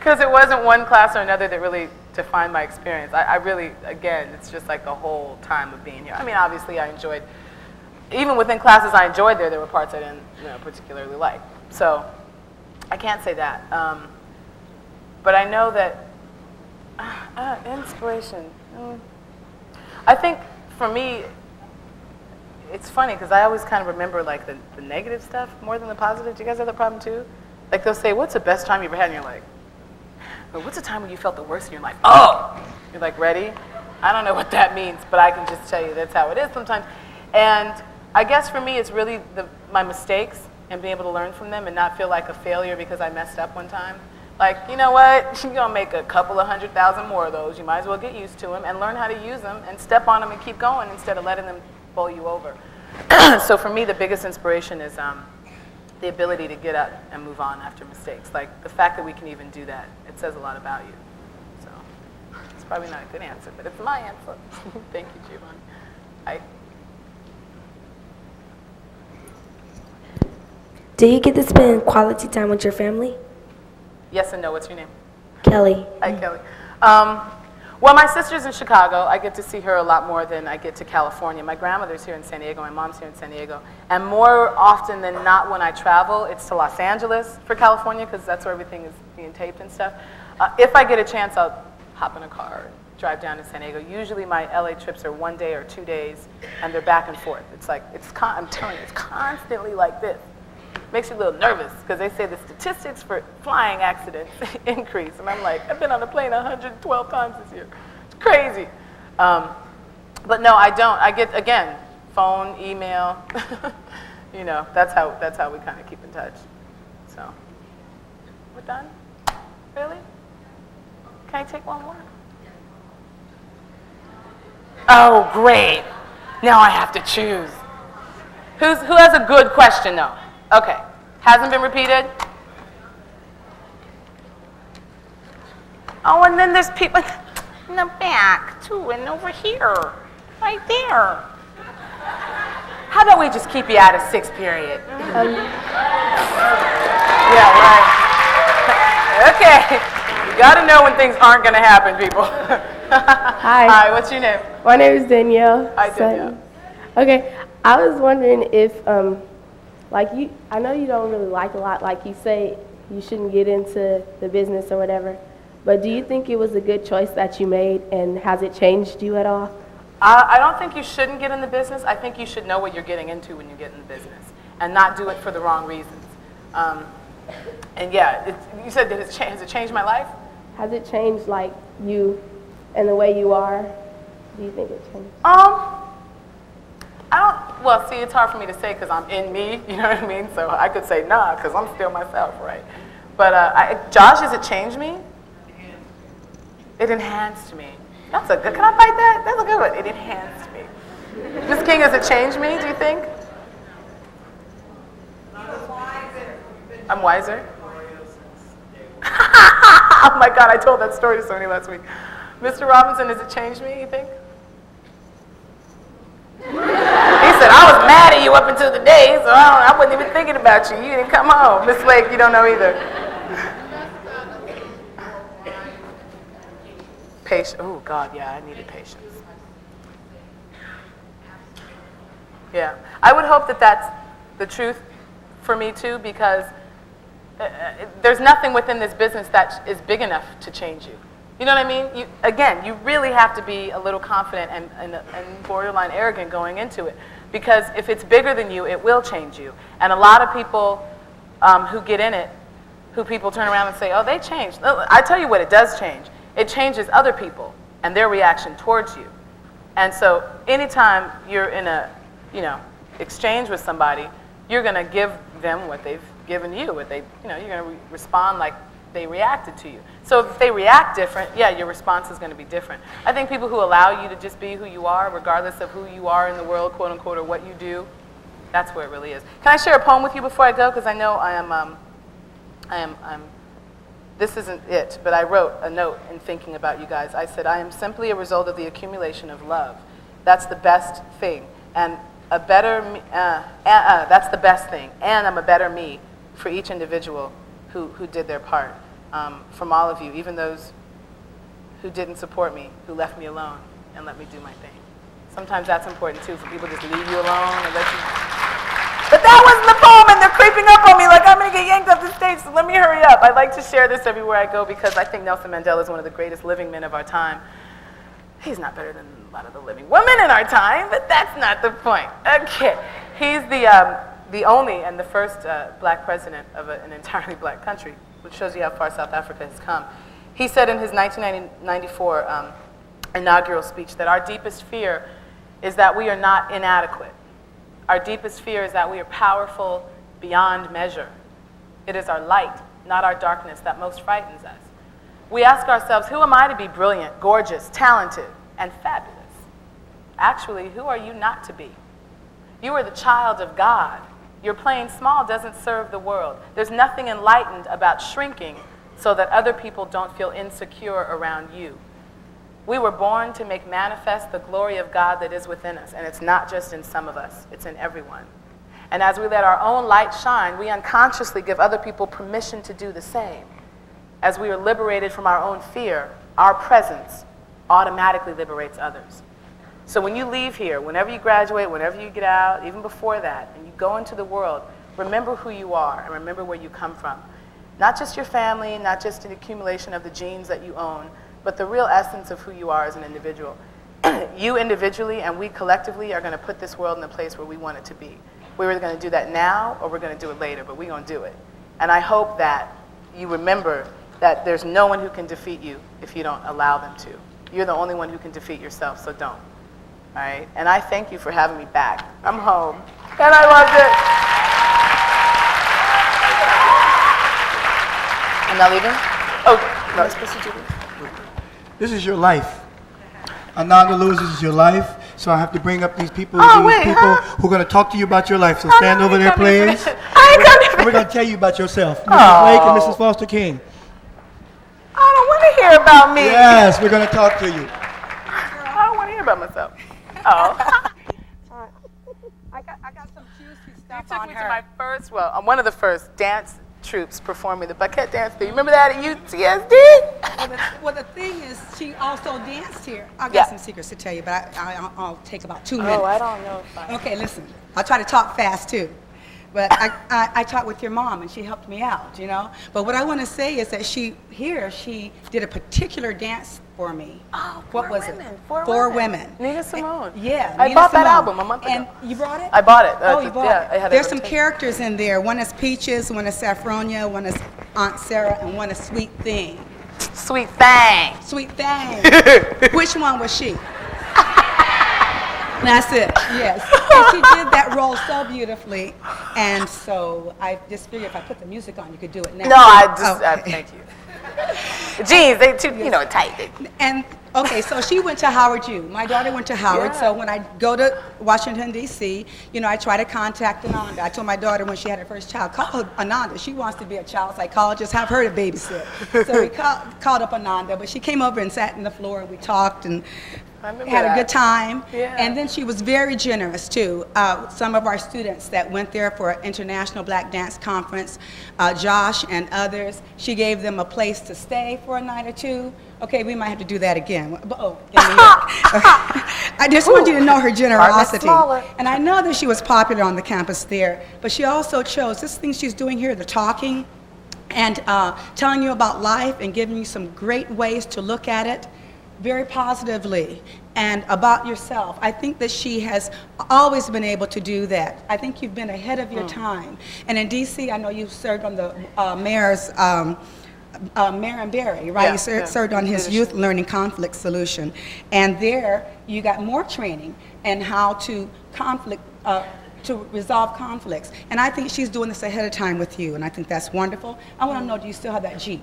Because it wasn't one class or another that really defined my experience. I really, again, it's just like the whole time of being here. I mean, obviously I enjoyed, even within classes I enjoyed there were parts I didn't particularly like. So I can't say that. But I know that, inspiration. I think for me, it's funny because I always kind of remember like the negative stuff more than the positive. Do you guys have that problem too? Like they'll say, what's the best time you ever had? And you're like, well, what's the time when you felt the worst in your life? Oh! You're like, ready? I don't know what that means, but I can just tell you that's how it is sometimes. And I guess for me, it's really my mistakes and being able to learn from them and not feel like a failure because I messed up one time. Like, you know what? You're going to make a couple of 100,000 more of those. You might as well get used to them and learn how to use them and step on them and keep going instead of letting them bowl you over. So for me, the biggest inspiration is the ability to get up and move on after mistakes. Like the fact that we can even do that, it says a lot about you. So it's probably not a good answer, but it's my answer. Thank you, Giovanni. Do you get to spend quality time with your family? Yes and no. What's your name? Kelly. Hi, Kelly. Well, my sister's in Chicago. I get to see her a lot more than I get to California. My grandmother's here in San Diego. My mom's here in San Diego. And more often than not when I travel, it's to Los Angeles for California because that's where everything is being taped and stuff. If I get a chance, I'll hop in a car and drive down to San Diego. Usually my LA trips are 1 day or 2 days, and they're back and forth. It's like, I'm telling you, it's constantly like this. Makes you a little nervous because they say the statistics for flying accidents increase. And I'm like, I've been on a plane 112 times this year. It's crazy. But no, I don't. I get, again, phone, email. That's how we kind of keep in touch. So, we're done? Really? Can I take one more? Oh, great. Now I have to choose. Who has a good question, though? Okay. Hasn't been repeated? Oh, and then there's people in the back, too, and over here. Right there. How about we just keep you out of sixth period? Yeah, right. Okay. You got to know when things aren't going to happen, people. Hi. Hi, what's your name? My name is Danielle. Hi, Danielle. Okay. I was wondering if, I know you don't really like a lot, like you say you shouldn't get into the business or whatever, but do you think it was a good choice that you made, and has it changed you at all? I don't think you shouldn't get in the business. I think you should know what you're getting into when you get in the business and not do it for the wrong reasons. And yeah, you said, has it changed my life? Has it changed, like, you and the way you are? Do you think it changed? Well, see, it's hard for me to say because I'm in me, you know what I mean? So I could say nah, because I'm still myself, right? But Josh, has it changed me? It enhanced me. That's a good, can I fight that? That's a good one. It enhanced me. Ms. King, has it changed me, do you think? I'm wiser? Oh my God, I told that story to somebody last week. Mr. Robinson, has it changed me, you think? He said, I was mad at you up until the day, so I wasn't even thinking about you. You didn't come home. Miss Lake, you don't know either. Patience. Oh, God, yeah, I needed patience. Yeah. I would hope that that's the truth for me, too, because there's nothing within this business that is big enough to change you. You know what I mean? You really have to be a little confident and borderline arrogant going into it. Because if it's bigger than you, it will change you. And a lot of people who get in it, who people turn around and say, oh, they changed. I tell you what it does change. It changes other people and their reaction towards you. And so anytime you're in a, exchange with somebody, you're going to give them what they've given you. You're going to respond like they reacted to you. So if they react different, yeah, your response is going to be different. I think people who allow you to just be who you are, regardless of who you are in the world, quote unquote, or what you do, that's where it really is. Can I share a poem with you before I go? Because I know this isn't it, but I wrote a note in thinking about you guys. I said, I am simply a result of the accumulation of love. That's the best thing. And that's the best thing. And I'm a better me for each individual who did their part. from all of you, even those who didn't support me, who left me alone and let me do my thing. Sometimes that's important too, for people to just leave you alone and let you. But that wasn't the poem, and they're creeping up on me like I'm going to get yanked off the stage, so let me hurry up. I like to share this everywhere I go because I think Nelson Mandela is one of the greatest living men of our time. He's not better than a lot of the living women in our time, but that's not the point. Okay, he's the only and the first black president of an entirely black country, which shows you how far South Africa has come. He said in his 1994 inaugural speech that our deepest fear is that we are not inadequate. Our deepest fear is that we are powerful beyond measure. It is our light, not our darkness, that most frightens us. We ask ourselves, who am I to be brilliant, gorgeous, talented, and fabulous? Actually, who are you not to be? You are the child of God. Your playing small doesn't serve the world. There's nothing enlightened about shrinking so that other people don't feel insecure around you. We were born to make manifest the glory of God that is within us, and it's not just in some of us, it's in everyone. And as we let our own light shine, we unconsciously give other people permission to do the same. As we are liberated from our own fear, our presence automatically liberates others. So when you leave here, whenever you graduate, whenever you get out, even before that, and you go into the world, remember who you are and remember where you come from. Not just your family, not just an accumulation of the genes that you own, but the real essence of who you are as an individual. You individually and we collectively are going to put this world in a place where we want it to be. We're either going to do that now or we're going to do it later, but we're going to do it. And I hope that you remember that there's no one who can defeat you if you don't allow them to. You're the only one who can defeat yourself, so don't. All right? And I thank you for having me back. I'm home, and I loved it. I'm not leaving? Oh, no, it's supposed to do this. This is your life. Ananda Lewis, this is your life. So I have to bring up these people, who are going to talk to you about your life. So stand over there, please. And we're going to tell you about yourself. Mrs. Blake and Mrs. Foster King. I don't want to hear about me. Yes, we're going to talk to you. I don't want to hear about myself. Oh. I got some juicy You stuff took on me her. to my first, one of the first dance troops performing the Buckette dance thing. You remember that at UTSD? Well, the thing is, she also danced here. I've got Yeah. some secrets to tell you, but I'll take about 2 minutes. Oh, I don't know if I... Okay, listen. I'll try to talk fast, too. But I talked with your mom, and she helped me out, you know? But what I want to say is that she did a particular dance for me. Oh, what four was women, it? four Four women. women. Nina Simone. Yeah, I Nina bought that Simone. album a month ago. And you brought it? I bought it. Oh, you bought yeah, it. I had There's it some rotation. characters in there. One is Peaches, one is Saffronia, one is Aunt Sarah, and one is Sweet Thing. Sweet thing. Sweet Thing. Which one was she? That's it, yes. And she did that role so beautifully. And so I just figured if I put the music on, you could do it now. No, Okay. thank you. Jeans, they too, tight. And okay, so she went to Howard U. My daughter went to Howard, Yeah. so when I go to Washington, D.C., I try to contact Ananda. I told my daughter when she had her first child, call Ananda. She wants to be a child psychologist, have her to babysit. So we called up Ananda, but she came over and sat on the floor, and we talked and had a good time. Yeah. And then she was very generous, too. Some of our students that went there for an International Black Dance Conference, Josh and others, she gave them a place to stay for a night or two. Okay, we might have to do that again. Oh, in New York. I just want you to know her generosity. smaller. And I know that she was popular on the campus there, but she also chose this thing she's doing here, the talking, and telling you about life and giving you some great ways to look at it very positively and about yourself. I think that she has always been able to do that. I think you've been ahead of your time. And in D.C., I know you served on the mayor's Mayor and Barry, right? Yeah, You served on his youth learning conflict solution. And there you got more training in how to to resolve conflicts. And I think she's doing this ahead of time with you, and I think that's wonderful. I want to know, do you still have that Jeep?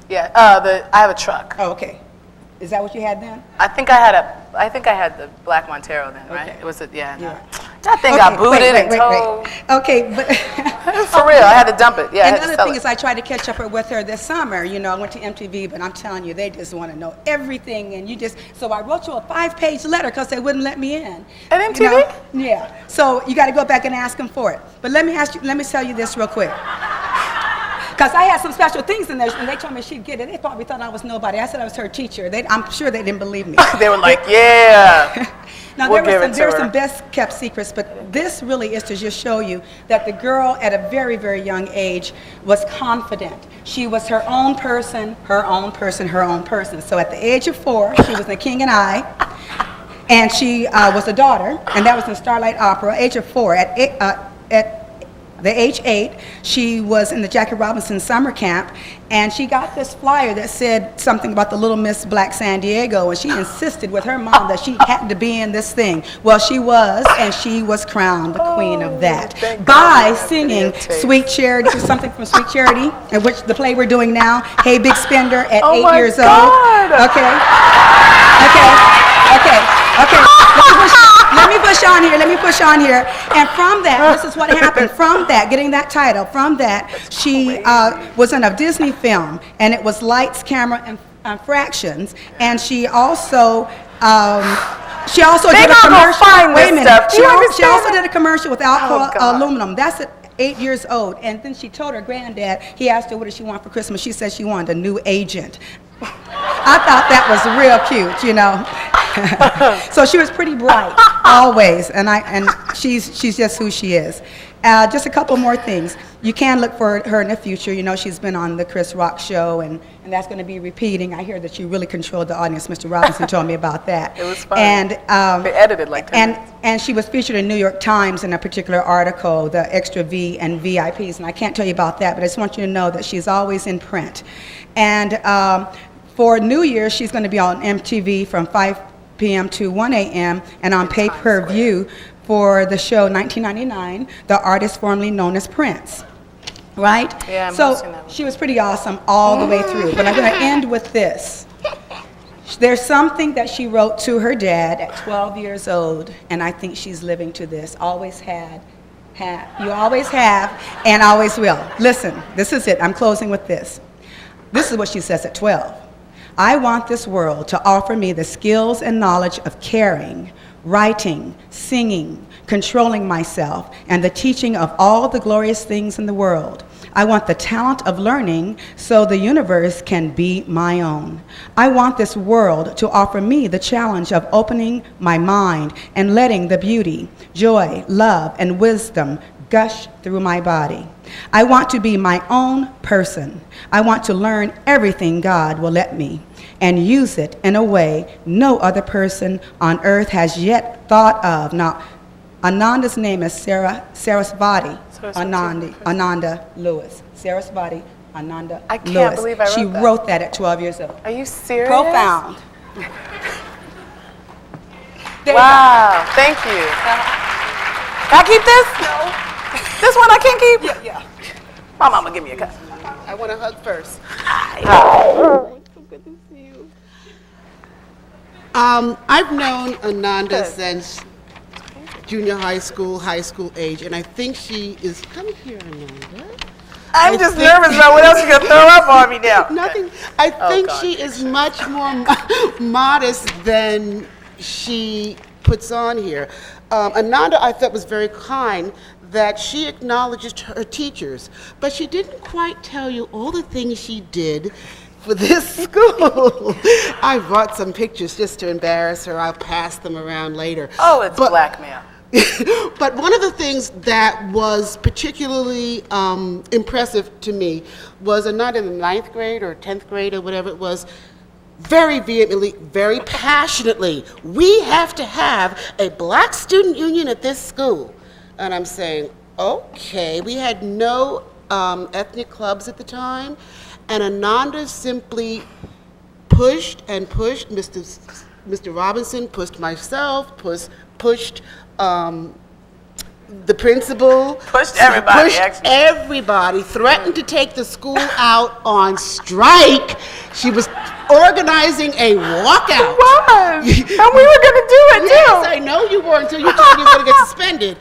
Yeah, I have a truck. Oh, okay. Is that what you had then? I think I had the black Montero then, right? Okay. It was yeah. No. Yeah. That thing got booted and towed. Okay, but For real, I had to dump it. Yeah, I and had to the other sell thing it. is I tried to catch up with her this summer. I went to MTV, but I'm telling you, they just want to know everything. And so I wrote you a 5-page letter because they wouldn't let me in. At MTV? Yeah. So you got to go back and ask them for it. But let me tell you this real quick. Because I had some special things in there, and they told me she'd get it. They probably thought I was nobody. I said I was her teacher. I'm sure they didn't believe me. They were like, yeah. Now, there were some best-kept secrets, but this really is to just show you that the girl at a very, very young age was confident. She was her own person, her own person, her own person. So at the age of 4, she was in The King and I, and she was a daughter, and that was in Starlight Opera. Age of 4. At the age 8, she was in the Jackie Robinson summer camp, and she got this flyer that said something about the Little Miss Black San Diego, and she insisted with her mom that she had to be in this thing. Well, she was, and she was crowned the queen of that by singing Sweet Charity, something from Sweet Charity, in which the play we're doing now, Hey Big Spender, at 8 years old. Okay. Let me push on here. And from that, this is what happened. From that, getting that title, from that, she was in a Disney film, and it was Lights, Camera, and Fractions. And she also did a commercial. Wait a minute. She also did a commercial with Alcoa Aluminum. That's at 8 years old. And then she told her granddad, he asked her, what did she want for Christmas? She said she wanted a new agent. I thought that was real cute, you know. So she was pretty bright, always, and she's just who she is. Just a couple more things. You can look for her in the future. You know, she's been on the Chris Rock show, and that's going to be repeating. I hear that you really controlled the audience. Mr. Robinson told me about that. It was fun. And they edited like 10 minutes. And she was featured in New York Times in a particular article, the Extra V and VIPs, and I can't tell you about that, but I just want you to know that she's always in print. And for New Year's, she's going to be on MTV from 5 p.m. to 1 a.m. and on pay-per-view for the show 1999, the artist formerly known as Prince. Right? Yeah, so she was pretty awesome all the way through. But I'm going to end with this. There's something that she wrote to her dad at 12 years old, and I think she's living to this. Always had. You always have and always will. Listen, this is it. I'm closing with this. This is what she says at 12. I want this world to offer me the skills and knowledge of caring, writing, singing, controlling myself, and the teaching of all the glorious things in the world. I want the talent of learning so the universe can be my own. I want this world to offer me the challenge of opening my mind and letting the beauty, joy, love, and wisdom gush through my body. I want to be my own person. I want to learn everything God will let me and use it in a way no other person on earth has yet thought of. Now, Ananda's name is S.D.S.C.P.A. Ananda Lewis. S.D.S.C.P.A. Ananda Lewis. I can't believe I wrote that. She wrote that at 12 years old. Are you serious? Profound. Wow, thank you. Can I keep this? No. This one I can't keep? Yeah. My mama give me a cut. I want to hug first. Oh, so good to see you. I've known Ananda since junior high school age, and I think she is, come here, Ananda. I'm just nervous about what else you're going to throw up on me now. Nothing. I think she is much more modest than she puts on here. Ananda, I thought, was very kind that she acknowledged her teachers, but she didn't quite tell you all the things she did for this school. I brought some pictures just to embarrass her. I'll pass them around later. Oh, it's blackmail. But one of the things that was particularly impressive to me was Ananda in the 9th grade or 10th grade or whatever it was, very vehemently, very passionately, we have to have a black student union at this school. And I'm saying, okay, we had no ethnic clubs at the time, and Ananda simply pushed and pushed. Mr. Robinson pushed myself, pushed the principal. Pushed everybody, actually. Everybody, threatened to take the school out on strike. She was organizing a walkout. It was. And we were going to do it, yes, too. I know you were until you told me you were going to get suspended.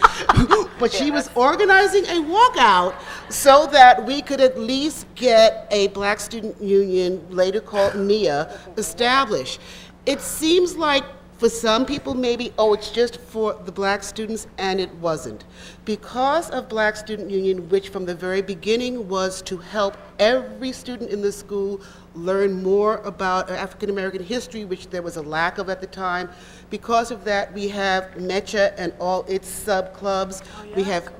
But she was organizing a walkout so that we could at least get a black student union, later called NIA, established. It seems like For some people, maybe, oh, it's just for the black students, and it wasn't. Because of Black Student Union, which from the very beginning was to help every student in the school learn more about African American history, which there was a lack of at the time. Because of that, we have MECHA and all its sub-clubs. We have,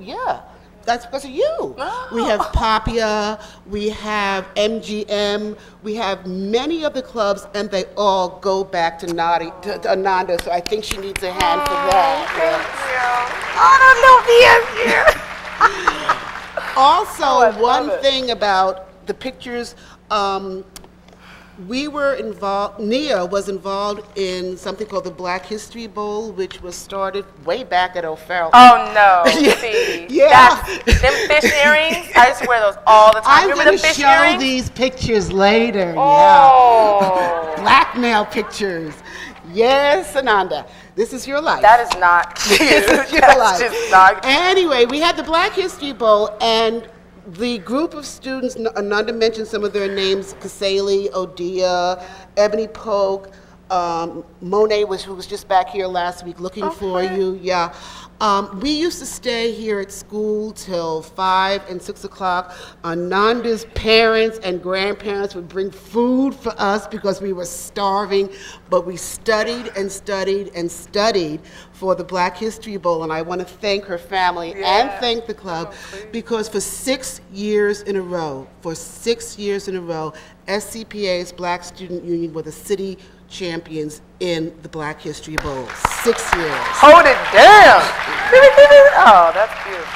that's because of you. We have PAPIA, we have MGM, we have many of the clubs, and they all go back to Ananda, so I think she needs a hand for that. Also, one thing about the pictures, we were involved, Nia was involved in something called the Black History Bowl, which was started way back at O'Farrell. Oh no, see, them fish earrings, I used to wear those all the time. I'm going to show these pictures later, Blackmail pictures. Yes, Ananda, this is your life. That is not cute. This is your life. Just not. Anyway, we had the Black History Bowl, and the group of students, Ananda mentioned some of their names, Kasali, Odia, Ebony Polk, Monet, who was just back here last week looking for you. We used to stay here at school till 5 and 6 o'clock. Ananda's parents and grandparents would bring food for us because we were starving, but we studied and studied and studied for the Black History Bowl, and I want to thank her family and thank the club because for 6 years in a row, S.C.P.A.'s Black Student Union were the city champions in the Black History Bowl. 6 years. Hold it down. Oh, that's beautiful.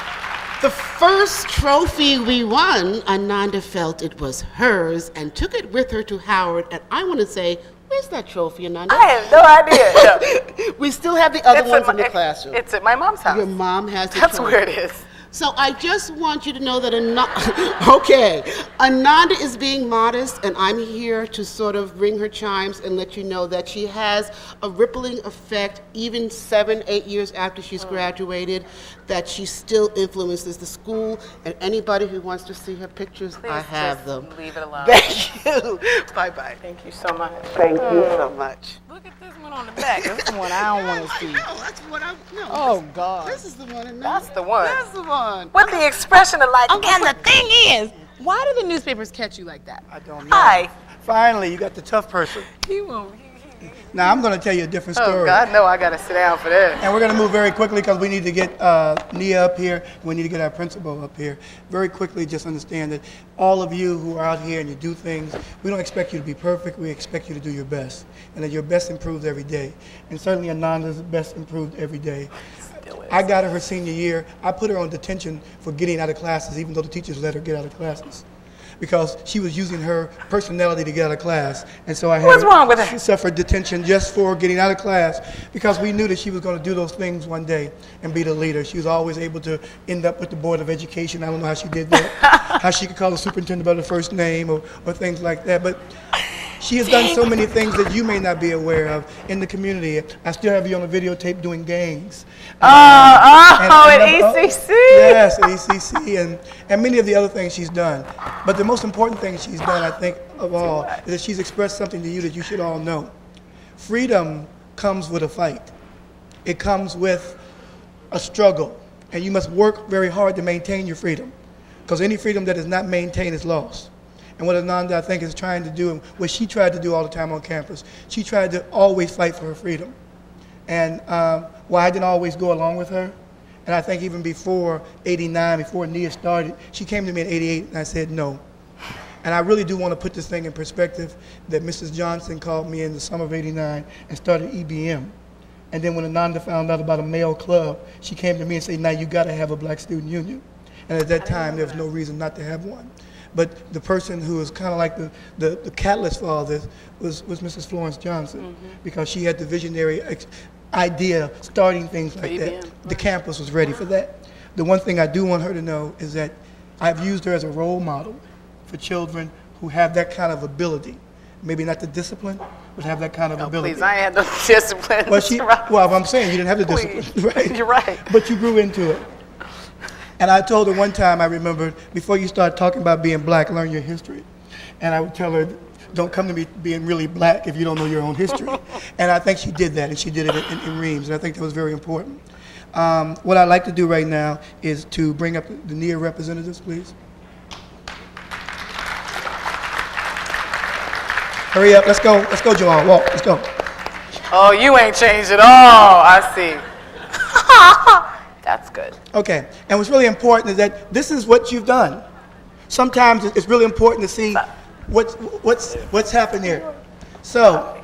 The first trophy we won, Ananda felt it was hers and took it with her to Howard, and I want to say, where's that trophy, Ananda? I have no idea. We still have the other ones in the classroom. It's at my mom's house. Your mom has the That's trophy. where it is. So I just want you to know that Ananda is being modest, and I'm here to sort of ring her chimes and let you know that she has a rippling effect even 7, 8 years after she's graduated, that she still influences the school, and anybody who wants to see her pictures, Please I have them. Leave it alone. Thank you. Bye-bye. Thank you so much. Thank you so much. Look at this one on the back. That's the one I don't want to see. No, that's what I know. Oh, God. This is the one. That's the one. That's the one. With the expression of like, and the thing is, why do the newspapers catch you like that? I don't know. Hi. Finally, you got the tough person. He won't. Now, I'm going to tell you a different story. Oh, God, no, I got to sit down for that. And we're going to move very quickly because we need to get Nia up here. We need to get our principal up here. Very quickly, just understand that all of you who are out here and you do things, we don't expect you to be perfect. We expect you to do your best. And that your best improves every day. And certainly Ananda's best improved every day. I got her senior year. I put her on detention for getting out of classes, even though the teachers let her get out of classes, because she was using her personality to get out of class. And so I had What's wrong with her? She suffered detention just for getting out of class because we knew that she was going to do those things one day and be the leader. She was always able to end up with the Board of Education. I don't know how she did that, how she could call the superintendent by the first name or things like that. But she has done so many things that you may not be aware of in the community. I still have you on a videotape doing gangs. At ECC. Yes, at ECC, and many of the other things she's done. But the most important thing she's done, I think, of all, is that she's expressed something to you that you should all know. Freedom comes with a fight. It comes with a struggle, and you must work very hard to maintain your freedom, because any freedom that is not maintained is lost. And what Ananda, I think, is trying to do, and what she tried to do all the time on campus, she tried to always fight for her freedom. And while I didn't always go along with her, and I think even before '89, before Nia started, she came to me in '88, and I said no. And I really do want to put this thing in perspective, that Mrs. Johnson called me in the summer of '89 and started EBM. And then when Ananda found out about a male club, she came to me and said, now you got to have a Black Student Union. And at that time, there was no reason not to have one. But the person who was kind of like the catalyst for all this was Mrs. Florence Johnson, because she had the visionary idea of starting things like that. The campus was ready for that. The one thing I do want her to know is that I've used her as a role model for children who have that kind of ability. Maybe not the discipline, but have that kind of ability. Please, I ain't had no discipline. Well, I'm saying you didn't have the discipline, right? You're right. But you grew into it. And I told her one time, I remember, before you start talking about being black, learn your history. And I would tell her, don't come to me being really black if you don't know your own history. And I think she did that, and she did it in reams, and I think that was very important. What I'd like to do right now is to bring up the NIA representatives, please. Hurry up, let's go, Joel, walk, let's go. Oh, you ain't changed at all, I see. That's good. Okay, and what's really important is that this is what you've done. Sometimes it's really important to see what's happened here. So,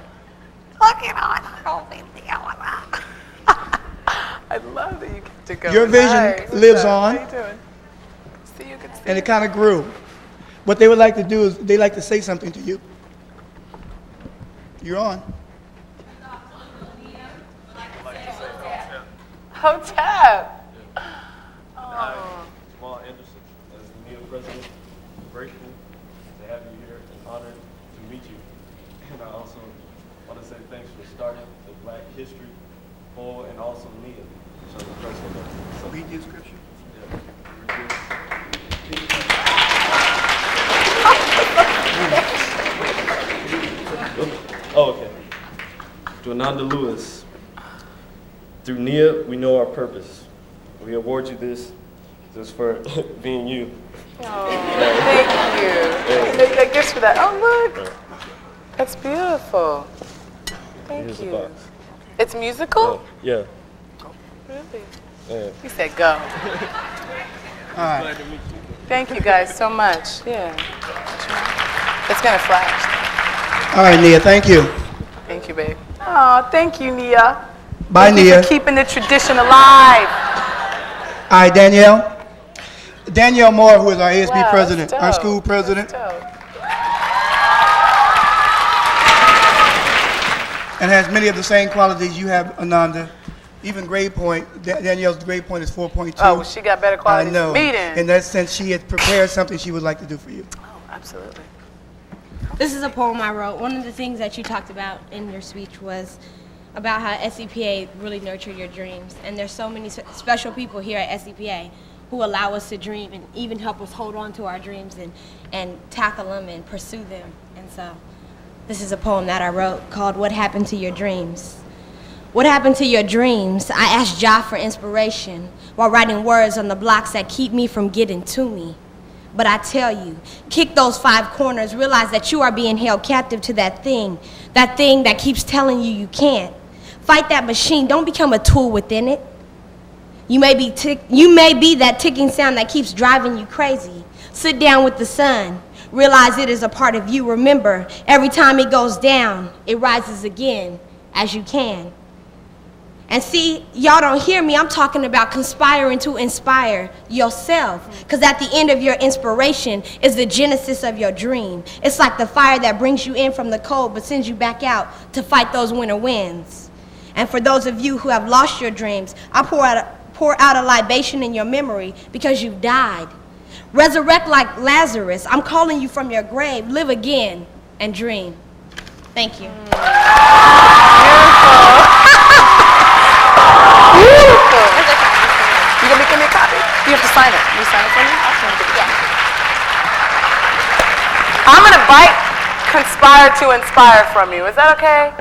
I love that you get to go. your vision Nice. lives How on, you doing? See, you can see. and it kind of grew. What they would like to do is they like to say something to you. You're on. Hotep. Hi, Jamal Anderson. As the NIA president, I'm grateful to have you here and honored to meet you. And I also want to say thanks for starting the Black History Poll and also NIA. So the personal note. So, Read the scripture. Oh, okay. To Ananda Lewis, through NIA, we know our purpose. We award you this just for being you. Oh, thank you. Make that gift for that. Oh, look. That's beautiful. Thank Here's the you. box. It's musical? Yeah. Really? Yeah. You said go. All right. Glad to meet you. Thank you guys so much. Yeah. It's gonna flash. All right, Nia, thank you. Thank you, babe. Oh, thank you, Nia. Bye, Thank you Nia. for keeping the tradition alive. All right, Danielle. Danielle Moore, who is our ASB Wow, president, that's our dope. school president, That's dope. and has many of the same qualities you have, Ananda. Even grade point, Danielle's grade point is 4.2. Oh, well, she got better I qualities know. than me then. In that sense, she had prepared something she would like to do for you. Oh, absolutely. This is a poem I wrote. One of the things that you talked about in your speech was about how S.D.S.C.P.A. really nurtured your dreams. And there's so many special people here at S.D.S.C.P.A. who allow us to dream and even help us hold on to our dreams and tackle them and pursue them. And so this is a poem that I wrote called What Happened to Your Dreams. What happened to your dreams? I asked Jah for inspiration while writing words on the blocks that keep me from getting to me. But I tell you, kick those 5 corners, realize that you are being held captive to that thing that keeps telling you you can't. Fight that machine, don't become a tool within it. You may be that ticking sound that keeps driving you crazy. Sit down with the sun, realize it is a part of you. Remember, every time it goes down, it rises again as you can. And see, y'all don't hear me, I'm talking about conspiring to inspire yourself. Because at the end of your inspiration is the genesis of your dream. It's like the fire that brings you in from the cold but sends you back out to fight those winter winds. And for those of you who have lost your dreams, I pour out a libation in your memory because you've died. Resurrect like Lazarus. I'm calling you from your grave. Live again and dream. Thank you. You gonna give me a copy? You have to sign it. You sign it for me? I'll sign it. Yeah. I'm gonna bite conspire to inspire from you. Is that okay?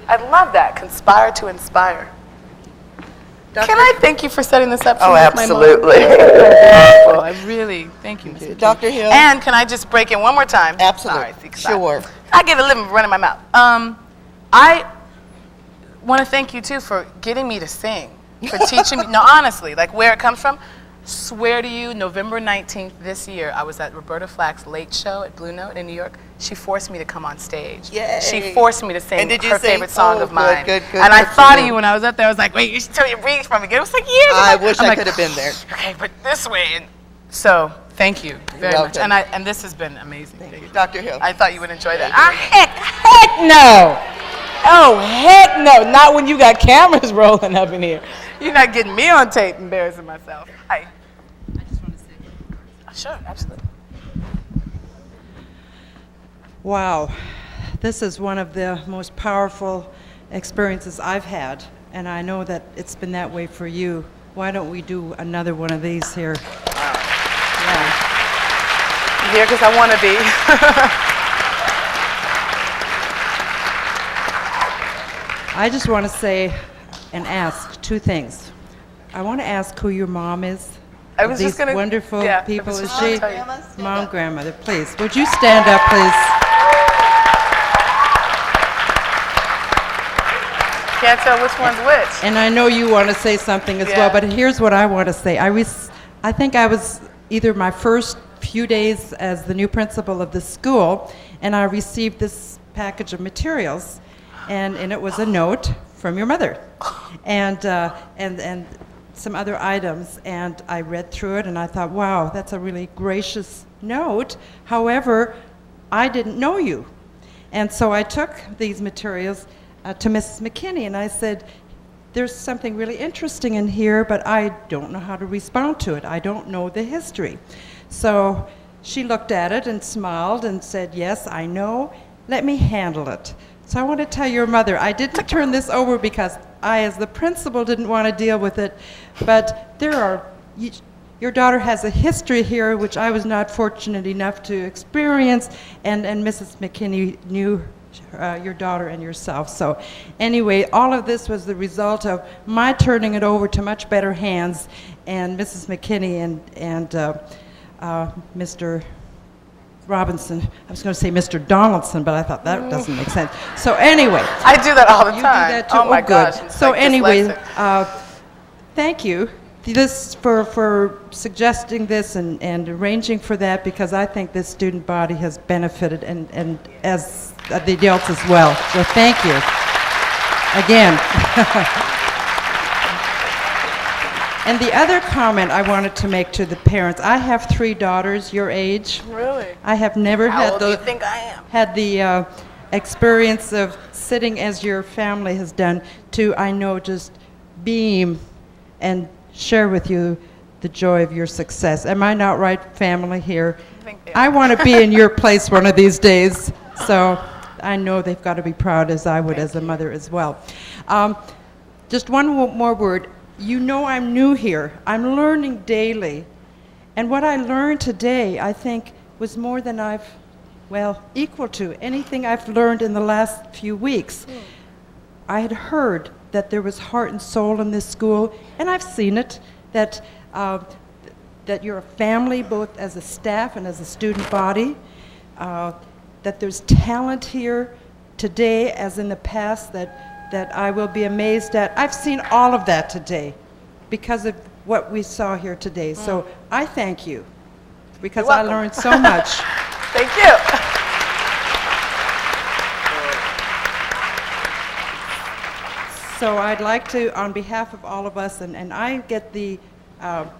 I love that. Conspire to inspire. Can I thank you for setting this up for Oh, me with my mom? absolutely. Well, I really thank you, Mr. Dr. Hill? And can I just break in one more time? Absolutely. Sorry, Sure. I get a living running my mouth. I want to thank you too for getting me to sing, for teaching me. No, honestly, like where it comes from. Swear to you, November 19th this year, I was at Roberta Flack's Late Show at Blue Note in New York. She forced me to come on stage. Yay. She forced me to sing And did you her sing? favorite song Oh, of mine. good, and I good thought for of you. you when I was up there. I was like, wait, you should tell me to read from again. It was like years I ago. wish I'm I like, could have been there. Okay, but this way. So thank you very much. welcome. And this has been amazing. Thank you. Dr. Hill. I thought you would enjoy that. Heck no. Oh, heck no. Not when you got cameras rolling up in here. You're not getting me on tape embarrassing myself. Hi. I just want to say. Sure, absolutely. Wow, this is one of the most powerful experiences I've had, and I know that it's been that way for you. Why don't we do another one of these here? I'm here because I want to be. I just want to say and ask two things. I want to ask who your mom is. I was These just gonna, wonderful yeah, people. I was Is just she gonna tell you. mom, grandmother? Please, would you stand up, please? Can't tell which one's which. And I know you want to say something as well, but here's what I want to say. I think I was either my first few days as the new principal of the school, and I received this package of materials, and in it was a note from your mother, and some other items, and I read through it, and I thought, wow, that's a really gracious note. However, I didn't know you, and so I took these materials to Mrs. McKinney, and I said, there's something really interesting in here, but I don't know how to respond to it. I don't know the history. So she looked at it and smiled and said, yes, I know. Let me handle it. So I want to tell your mother, I didn't turn this over because I, as the principal, didn't want to deal with it, but your daughter has a history here which I was not fortunate enough to experience, and Mrs. McKinney knew your daughter and yourself. So anyway, all of this was the result of my turning it over to much better hands, and Mrs. McKinney and Mr. Robinson. I was going to say Mr. Donaldson, but I thought that doesn't make sense. So anyway. I do that all the time. You do that too? Oh my good. gosh. So like anyway, dyslexic. thank you for suggesting this and arranging for that, because I think this student body has benefited, and as the adults as well. So thank you again. And the other comment I wanted to make to the parents, I have 3 daughters your age. Really? I have never How old do you think I am? had the experience of sitting as your family has done to, I know, just beam and share with you the joy of your success. Am I not right, family here? I want to be in your place one of these days. So I know they've got to be proud, as I would as a mother as well. Just one more word. You know I'm new here. I'm learning daily. And what I learned today, I think, was more than equal to anything I've learned in the last few weeks. I had heard that there was heart and soul in this school, and I've seen it, that you're a family, both as a staff and as a student body, that there's talent here today as in the past that I will be amazed at. I've seen all of that today because of what we saw here today. So I thank you, because I learned so much. Thank you. So I'd like to, on behalf of all of us, and I get the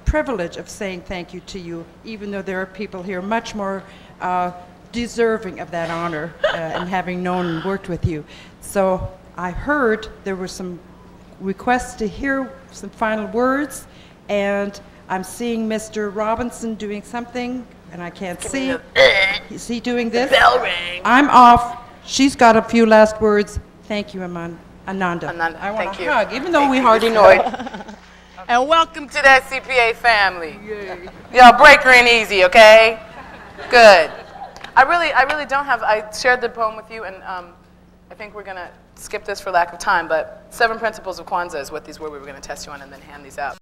privilege of saying thank you to you, even though there are people here much more deserving of that honor, and having known and worked with you. So I heard there were some requests to hear some final words, and I'm seeing Mr. Robinson doing something, and I can't see. Is he doing this? Bell ring. I'm off. She's got a few last words. Thank you, Ananda. I want thank a you. hug, even though we hardly know it. And welcome to the S.D.S.C.P.A. family. Y'all break her in easy, okay? Good. I really don't have, I shared the poem with you, and I think we're going to skip this for lack of time, but 7 principles of Kwanzaa is what these were. We were going to test you on and then hand these out.